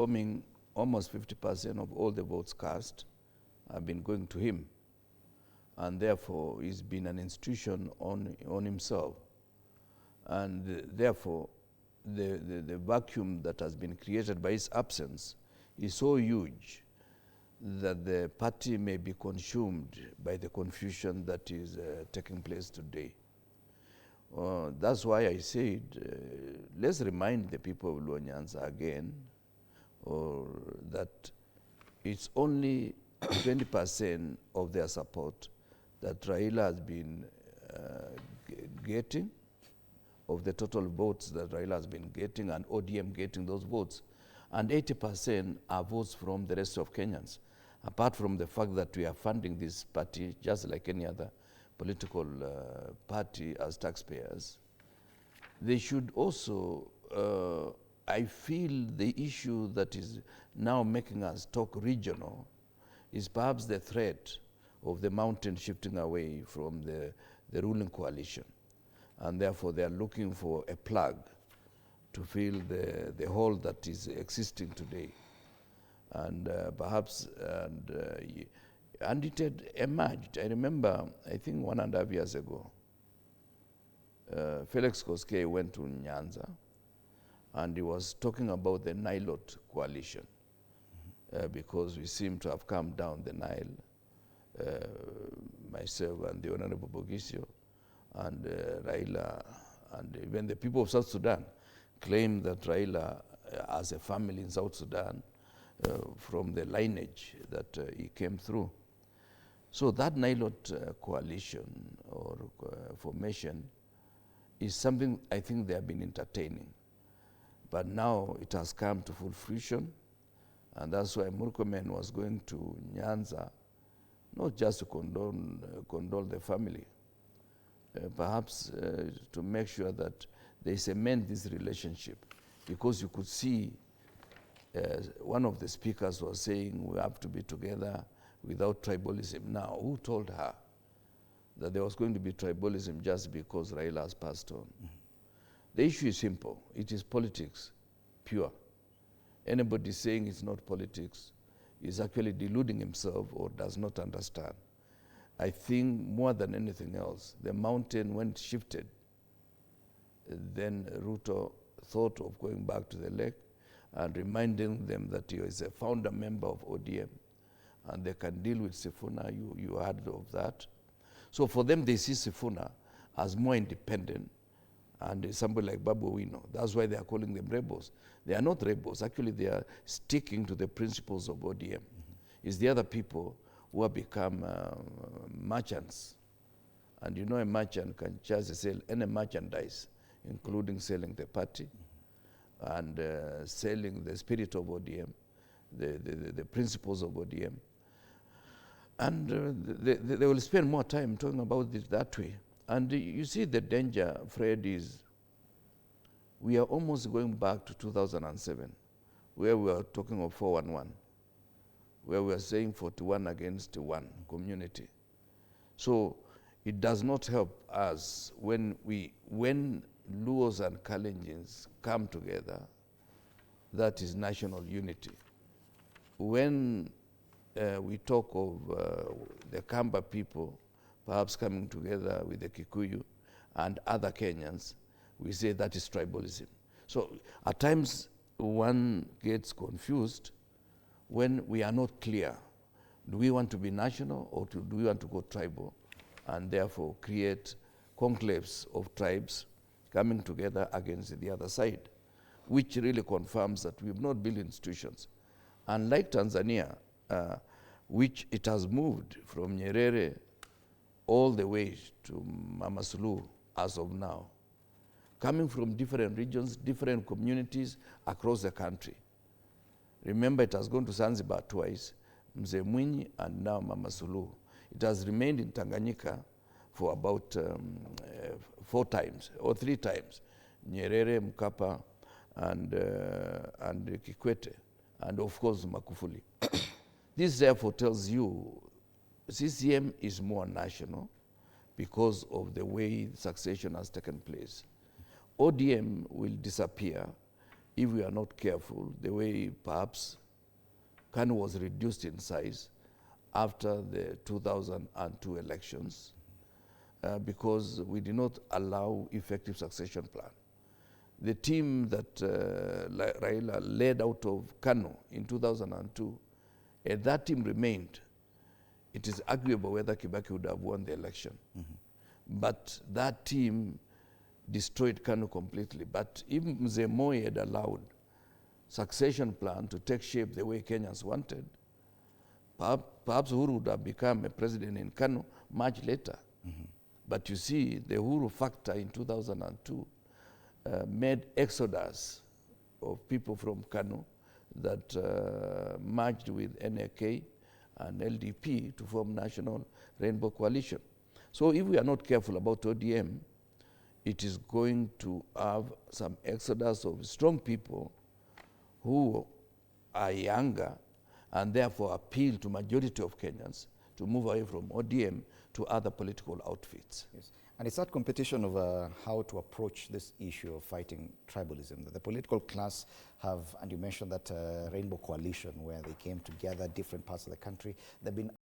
forming almost 50% of all the votes cast have been going to him. And therefore, he's been an institution on himself. And therefore, the vacuum that has been created by his absence is so huge that the party may be consumed by the confusion that is taking place today. That's why I said, let's remind the people of Luo Nyanza again, that it's only 20% of their support that Raila has been getting, of the total votes that Raila has been getting, and ODM getting those votes. And 80% are votes from the rest of Kenyans. Apart from the fact that we are funding this party just like any other political party as taxpayers, they should also, I feel the issue that is now making us talk regional is perhaps the threat of the mountain shifting away from the ruling coalition. And therefore they are looking for a plug to fill the hole that is existing today. And perhaps, and it had emerged. I remember, I think 1.5 years ago, Felix Koskei went to Nyanza, and he was talking about the Nilot coalition, because we seem to have come down the Nile, myself and the Honorable Bogisio, and Raila, and even the people of South Sudan claim that Raila as a family in South Sudan, from the lineage that he came through. So that Nilot coalition or formation is something I think they have been entertaining. But now it has come to full fruition, and that's why Murkomen was going to Nyanza, not just to condole the family, perhaps to make sure that they cement this relationship, because you could see one of the speakers was saying we have to be together without tribalism. Now, who told her that there was going to be tribalism just because Raila has passed on? Mm-hmm. The issue is simple. It is politics, pure. Anybody saying it's not politics is actually deluding himself or does not understand. I think more than anything else, the mountain, when it shifted, then Ruto thought of going back to the lake and reminding them that he is a founder member of ODM and they can deal with Sifuna. You heard of that. So for them, they see Sifuna as more independent and somebody like Babu Owino. That's why they are calling them rebels. They are not rebels. Actually, they are sticking to the principles of ODM. Mm-hmm. It's the other people who have become merchants. And you know a merchant can just sell any merchandise, including selling the party, and selling the spirit of ODM, the principles of ODM. And they will spend more time talking about it that way. And you see the danger, Fred, is we are almost going back to 2007, where we are talking of 411, where we are saying 41 against 1 community. So it does not help us when Luos and Kalenjins come together. That is national unity. When we talk of the Kamba people perhaps coming together with the Kikuyu and other Kenyans, we say that is tribalism. So at times one gets confused when we are not clear. Do we want to be national or do we want to go tribal, and therefore create conclaves of tribes coming together against the other side, which really confirms that we've not built institutions. Unlike Tanzania, which it has moved from Nyerere all the way to Mama Suluhu as of now, coming from different regions, different communities across the country. Remember, it has gone to Zanzibar twice, Mzee Mwinyi and now Mama Suluhu. It has remained in Tanganyika for about 4 times or 3 times, Nyerere, Mkapa, and Kikwete, and of course Magufuli. This therefore tells you CCM is more national because of the way succession has taken place. ODM will disappear if we are not careful, the way perhaps KANU was reduced in size after the 2002 elections, because we did not allow effective succession plan. The team that Raila led out of KANU in 2002, and that team remained. It is arguable whether Kibaki would have won the election. But that team destroyed KANU completely. But even Mzee Moi had allowed succession plan to take shape the way Kenyans wanted, perhaps Uhuru would have become a president in KANU much later. But you see, the Uhuru factor in 2002 made exodus of people from KANU that merged with NRK and LDP to form National Rainbow Coalition. So if we are not careful about ODM, it is going to have some exodus of strong people who are younger and therefore appeal to majority of Kenyans to move away from ODM to other political outfits. Yes. And it's that competition of how to approach this issue of fighting tribalism. The political class have, and you mentioned that Rainbow Coalition, where they came together, different parts of the country. They've been